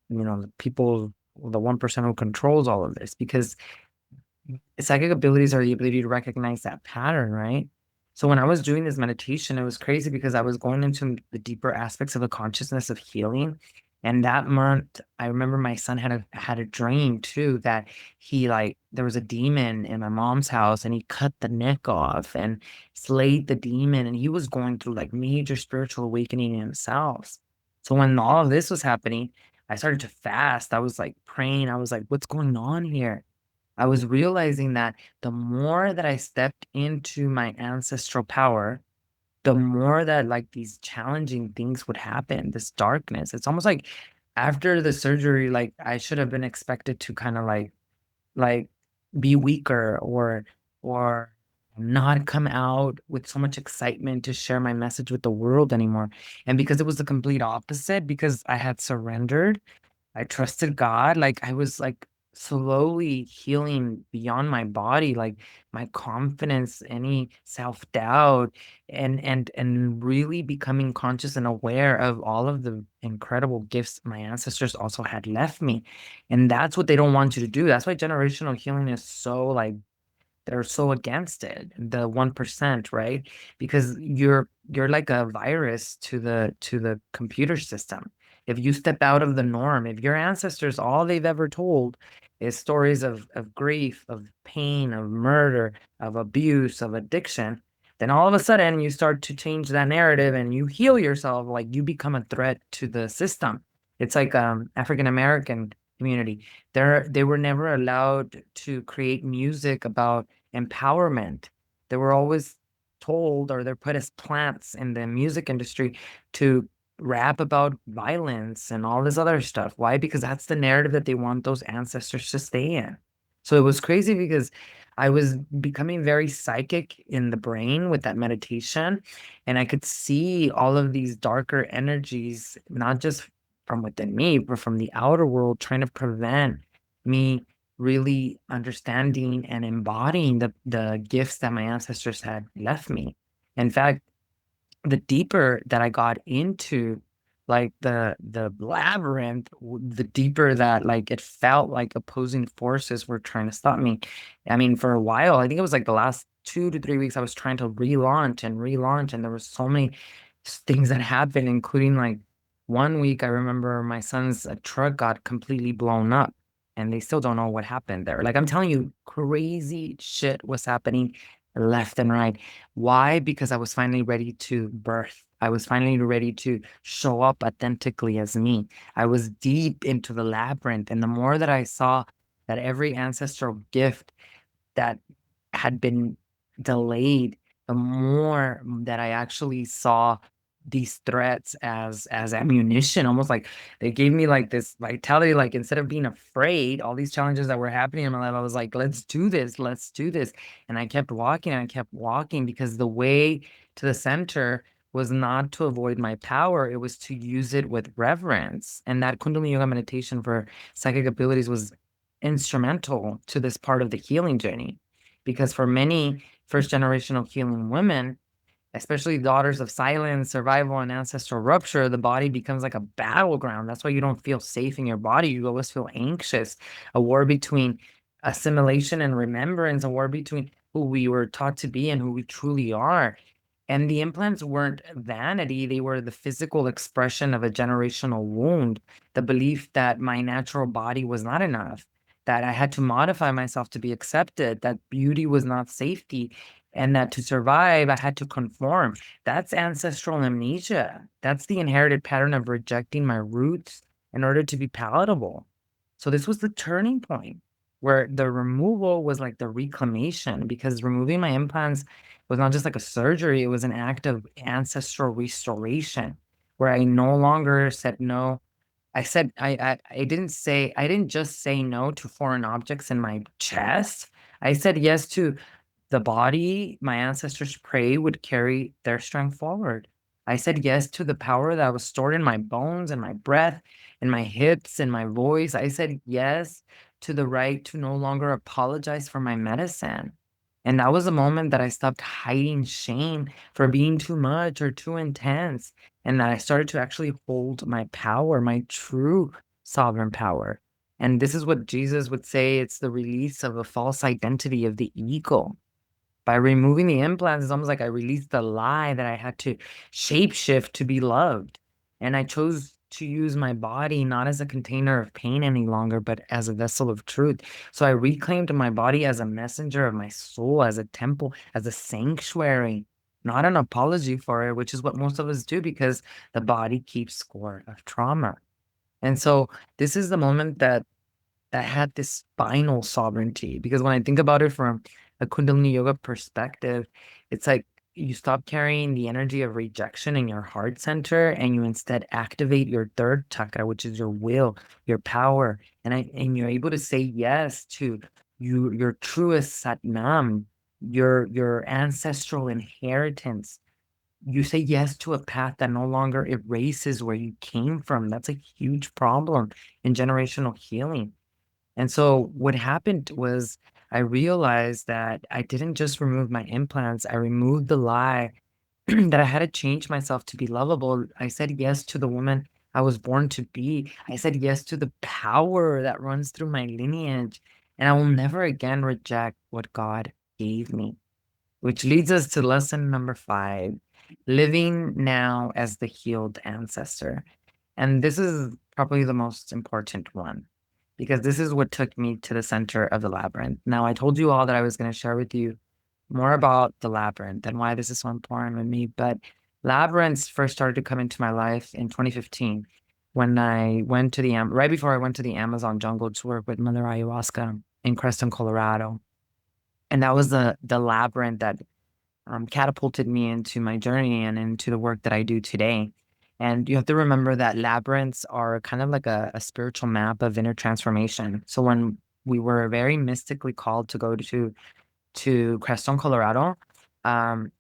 S2: the people, the 1% who controls all of this, because psychic abilities are the ability to recognize that pattern, right? So when I was doing this meditation, it was crazy because I was going into the deeper aspects of the consciousness of healing. And that month, I remember my son had a dream too, that he, like, there was a demon in my mom's house and he cut the neck off and slayed the demon, and he was going through like major spiritual awakening himself. So when all of this was happening, I started to fast. I was like praying. I was like, what's going on here? I was realizing that the more that I stepped into my ancestral power, the more that, like, these challenging things would happen, this darkness. It's almost like after the surgery, like I should have been expected to kind of like be weaker, or not come out with so much excitement to share my message with the world anymore. And because it was the complete opposite, because I had surrendered, I trusted God. Like, I was like slowly healing beyond my body, like my confidence, any self-doubt, and really becoming conscious and aware of all of the incredible gifts my ancestors also had left me. And that's what they don't want you to do. That's why generational healing is so, like, they're so against it, the 1%, right? Because you're like a virus to the computer system. If you step out of the norm, if your ancestors, all they've ever told is stories of grief, of pain, of murder, of abuse, of addiction, then all of a sudden you start to change that narrative and you heal yourself, like you become a threat to the system. It's like African American community. They were never allowed to create music about empowerment. They were always told, or they're put as plants in the music industry to rap about violence and all this other stuff. Why? Because that's the narrative that they want those ancestors to stay in. So it was crazy because I was becoming very psychic in the brain with that meditation, and I could see all of these darker energies, not just from within me, but from the outer world, trying to prevent me really understanding and embodying the gifts that my ancestors had left me. In fact, the deeper that I got into, like, the labyrinth, the deeper that, like, it felt like opposing forces were trying to stop me. I mean, for a while, I think it was like the last 2 to 3 weeks, I was trying to relaunch, and there was so many things that happened, including like 1 week. I remember my son's truck got completely blown up, and they still don't know what happened there. Like, I'm telling you, crazy shit was happening left and right. Why? Because I was finally ready to birth. I was finally ready to show up authentically as me. I was deep into the labyrinth. And the more that I saw that every ancestral gift that had been delayed, the more that I actually saw these threats as ammunition. Almost like they gave me like this vitality, like instead of being afraid, all these challenges that were happening in my life, I was like, let's do this, let's do this. And I kept walking and I kept walking, because the way to the center was not to avoid my power, it was to use it with reverence. And that Kundalini yoga meditation for psychic abilities was instrumental to this part of the healing journey. Because for many first generational healing women, especially daughters of silence, survival, and ancestral rupture, the body becomes like a battleground. That's why you don't feel safe in your body. You always feel anxious. A war between assimilation and remembrance, a war between who we were taught to be and who we truly are. And the implants weren't vanity, they were the physical expression of a generational wound, the belief that my natural body was not enough, that I had to modify myself to be accepted, that beauty was not safety, and that to survive, I had to conform. That's ancestral amnesia. That's the inherited pattern of rejecting my roots in order to be palatable. So this was the turning point where the removal was like the reclamation, because removing my implants was not just like a surgery, it was an act of ancestral restoration, where I no longer said no. I didn't just say no to foreign objects in my chest. I said yes to the body my ancestors pray would carry their strength forward. I said yes to the power that was stored in my bones and my breath and my hips and my voice. I said yes to the right to no longer apologize for my medicine. And that was the moment that I stopped hiding shame for being too much or too intense. And that I started to actually hold my power, my true sovereign power. And this is what Jesus would say, it's the release of a false identity of the ego. By removing the implants, it's almost like I released the lie that I had to shapeshift to be loved. And I chose to use my body not as a container of pain any longer, but as a vessel of truth. So I reclaimed my body as a messenger of my soul, as a temple, as a sanctuary, not an apology for it, which is what most of us do because the body keeps score of trauma. And so this is the moment that had this final sovereignty. Because when I think about it from a Kundalini yoga perspective, it's like you stop carrying the energy of rejection in your heart center and you instead activate your third chakra, which is your will, your power. And you're able to say yes to your truest satnam, your ancestral inheritance. You say yes to a path that no longer erases where you came from. That's a huge problem in generational healing. And so what happened was I realized that I didn't just remove my implants, I removed the lie that I had to change myself to be lovable. I said yes to the woman I was born to be. I said yes to the power that runs through my lineage. And I will never again reject what God gave me, which leads us to lesson number 5, living now as the healed ancestor. And this is probably the most important one because this is what took me to the center of the labyrinth. Now, I told you all that I was going to share with you more about the labyrinth and why this is so important with me. But labyrinths first started to come into my life in 2015 when I went to right before I went to the Amazon jungle to work with Mother Ayahuasca in Creston, Colorado. And that was the labyrinth that catapulted me into my journey and into the work that I do today. And you have to remember that labyrinths are kind of like a spiritual map of inner transformation. So when we were very mystically called to go to Creston, Colorado,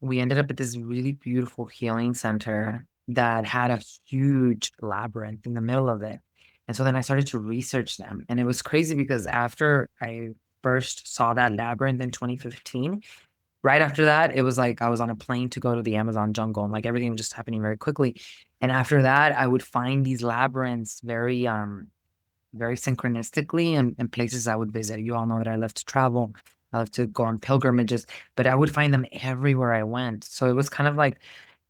S2: we ended up at this really beautiful healing center that had a huge labyrinth in the middle of it. And so then I started to research them. And it was crazy because after I first saw that labyrinth in 2015, right after that, it was like I was on a plane to go to the Amazon jungle and like everything was just happening very quickly. And after that, I would find these labyrinths very synchronistically in places I would visit. You all know that I love to travel. I love to go on pilgrimages, but I would find them everywhere I went. So it was kind of like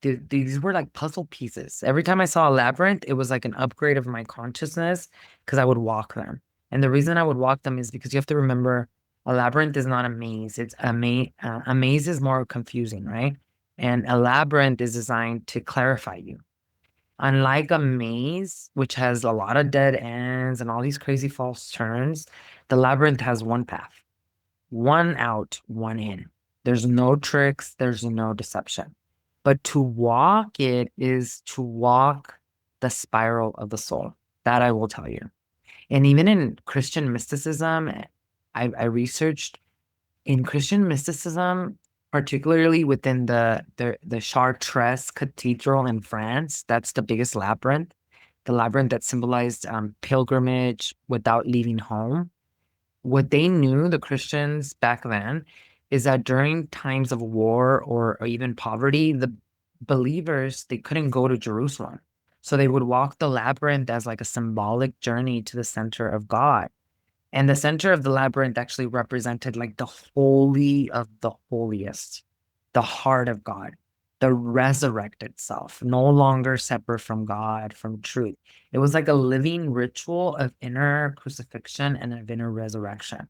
S2: these were like puzzle pieces. Every time I saw a labyrinth, it was like an upgrade of my consciousness because I would walk them. And the reason I would walk them is because you have to remember a labyrinth is not a maze. It's a maze is more confusing, right? And a labyrinth is designed to clarify you. Unlike a maze, which has a lot of dead ends and all these crazy false turns, the labyrinth has one path, one out, one in. There's no tricks, there's no deception. But to walk it is to walk the spiral of the soul. That I will tell you. And even in Christian mysticism, I researched in Christian mysticism, particularly within the Chartres Cathedral in France, that's the biggest labyrinth, the labyrinth that symbolized pilgrimage without leaving home. What they knew, the Christians back then, is that during times of war or even poverty, the believers they couldn't go to Jerusalem. So they would walk the labyrinth as like a symbolic journey to the center of God. And the center of the labyrinth actually represented like the holy of the holiest, the heart of God, the resurrected self, no longer separate from God, from truth. It was like a living ritual of inner crucifixion and of inner resurrection.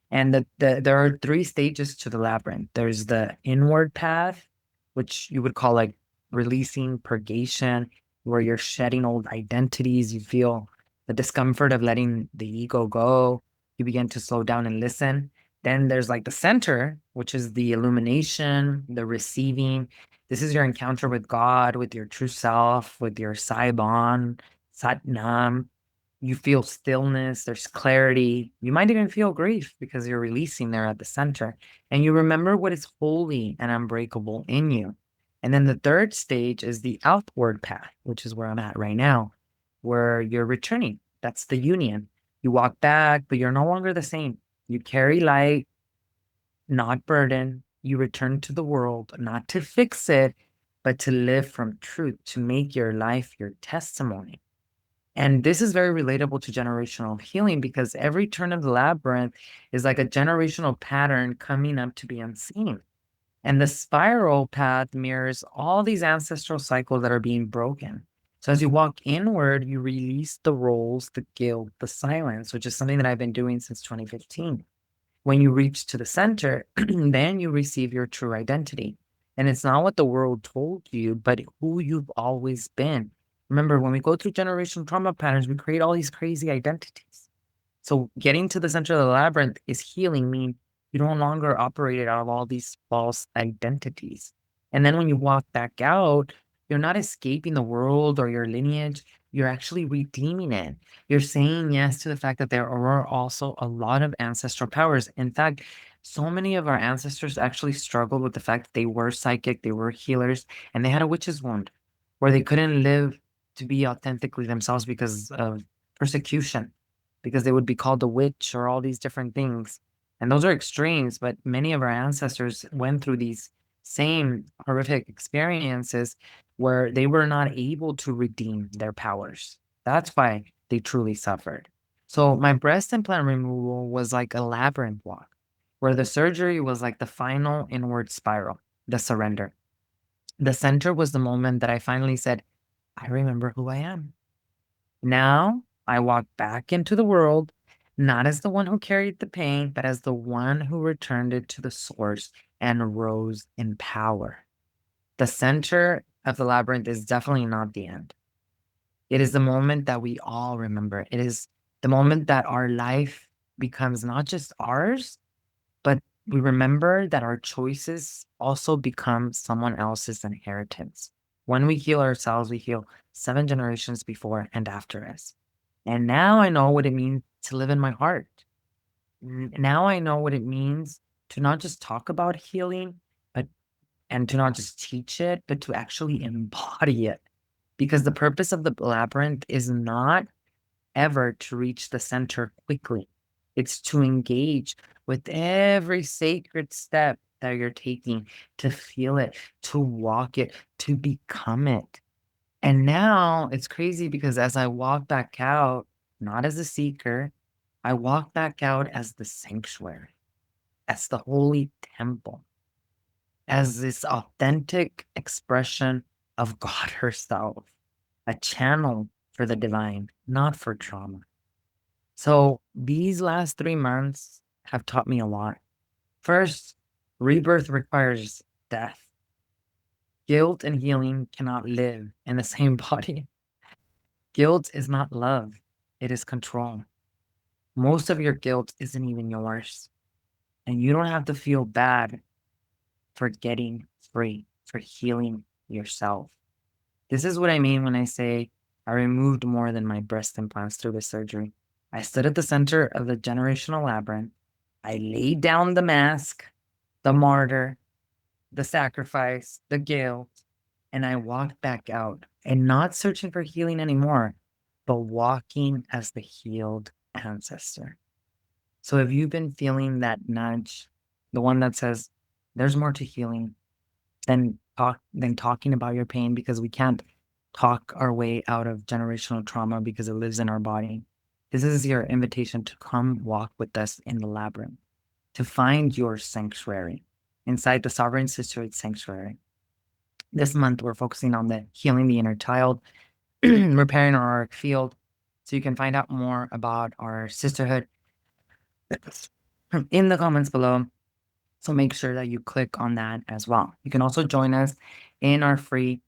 S2: And there are 3 stages to the labyrinth. There's the inward path, which you would call like releasing purgation, where you're shedding old identities. You feel the discomfort of letting the ego go. You begin to slow down and listen. Then there's like the center, which is the illumination, the receiving. This is your encounter with God, with your true self, with your Saiban, Satnam. You feel stillness, there's clarity. You might even feel grief because you're releasing there at the center. And you remember what is holy and unbreakable in you. And then the third stage is the outward path, which is where I'm at right now, where you're returning. That's the union. You walk back, but you're no longer the same. You carry light, not burden. You return to the world, not to fix it, but to live from truth, to make your life your testimony. And this is very relatable to generational healing because every turn of the labyrinth is like a generational pattern coming up to be unseen. And the spiral path mirrors all these ancestral cycles that are being broken. So as you walk inward, you release the roles, the guilt, the silence, which is something that I've been doing since 2015. When you reach to the center, then you receive your true identity. And it's not what the world told you, but who you've always been. Remember, when we go through generational trauma patterns, we create all these crazy identities. So getting to the center of the labyrinth is healing, mean you no longer operate out of all these false identities. And then when you walk back out, you're not escaping the world or your lineage. You're actually redeeming it. You're saying yes to the fact that there are also a lot of ancestral powers. In fact, so many of our ancestors actually struggled with the fact that they were psychic, they were healers, and they had a witch's wound where they couldn't live to be authentically themselves because of persecution, because they would be called a witch or all these different things. And those are extremes, but many of our ancestors went through these same horrific experiences where they were not able to redeem their powers. That's why they truly suffered. So my breast implant removal was like a labyrinth walk, where the surgery was like the final inward spiral, the surrender. The center was the moment that I finally said, I remember who I am. Now I walk back into the world, not as the one who carried the pain, but as the one who returned it to the source and rose in power. The center of the labyrinth is definitely not the end. It is the moment that we all remember. It is the moment that our life becomes not just ours, but we remember that our choices also become someone else's inheritance. When we heal ourselves, we heal 7 generations before and after us. And now I know what it means to live in my heart. Now I know what it means to not just talk about healing, but and to not just teach it, but to actually embody it. Because the purpose of the labyrinth is not ever to reach the center quickly. It's to engage with every sacred step that you're taking, to feel it, to walk it, to become it. And now it's crazy because as I walk back out, not as a seeker, I walk back out as the sanctuary, as the holy temple, as this authentic expression of God herself, a channel for the divine, not for trauma. So these last 3 months have taught me a lot. First, rebirth requires death. Guilt and healing cannot live in the same body. Guilt is not love, it is control. Most of your guilt isn't even yours. And you don't have to feel bad for getting free, for healing yourself. This is what I mean when I say I removed more than my breast implants through the surgery. I stood at the center of the generational labyrinth. I laid down the mask, the martyr, the sacrifice, the guilt, and I walked back out and not searching for healing anymore, but walking as the healed ancestor. So if you've been feeling that nudge, the one that says there's more to healing than talking about your pain, because we can't talk our way out of generational trauma because it lives in our body. This is your invitation to come walk with us in the labyrinth, to find your sanctuary inside the Sovereign Sisterhood Sanctuary. This month, we're focusing on the healing the inner child, repairing our auric field. So you can find out more about our sisterhood in the comments below. So make sure that you click on that as well. You can also join us in our free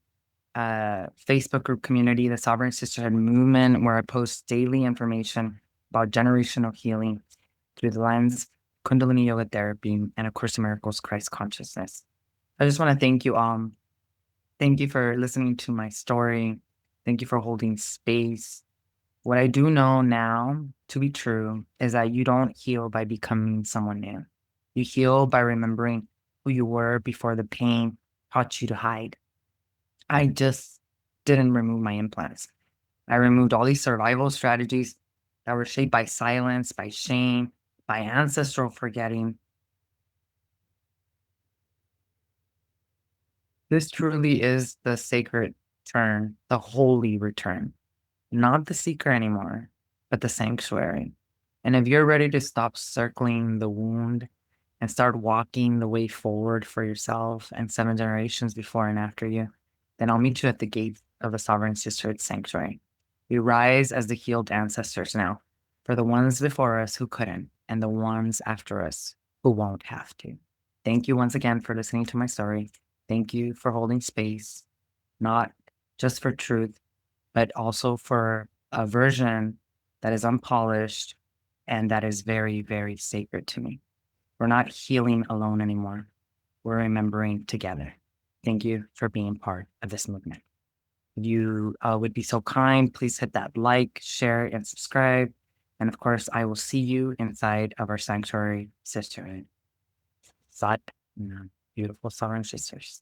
S2: Facebook group community, the Sovereign Sisterhood Movement, where I post daily information about generational healing through the lens Kundalini Yoga therapy and A Course in Miracles Christ consciousness. I just want to thank you all. Thank you for listening to my story. Thank you for holding space. What I do know now to be true is that you don't heal by becoming someone new. You heal by remembering who you were before the pain taught you to hide. I just didn't remove my implants. I removed all these survival strategies that were shaped by silence, by shame, by ancestral forgetting. This truly is the sacred turn, the holy return, not the seeker anymore, but the sanctuary. And if you're ready to stop circling the wound and start walking the way forward for yourself and 7 generations before and after you, then I'll meet you at the gate of the Sovereign Sisterhood Sanctuary. We rise as the healed ancestors now, for the ones before us who couldn't, and the ones after us who won't have to. Thank you once again for listening to my story. Thank you for holding space, not just for truth, but also for a version that is unpolished and that is very, very sacred to me. We're not healing alone anymore. We're remembering together. Thank you for being part of this movement. If you would be so kind, please hit that like, share, and subscribe. And of course, I will see you inside of our sanctuary sisterhood. Sat, beautiful sovereign sisters.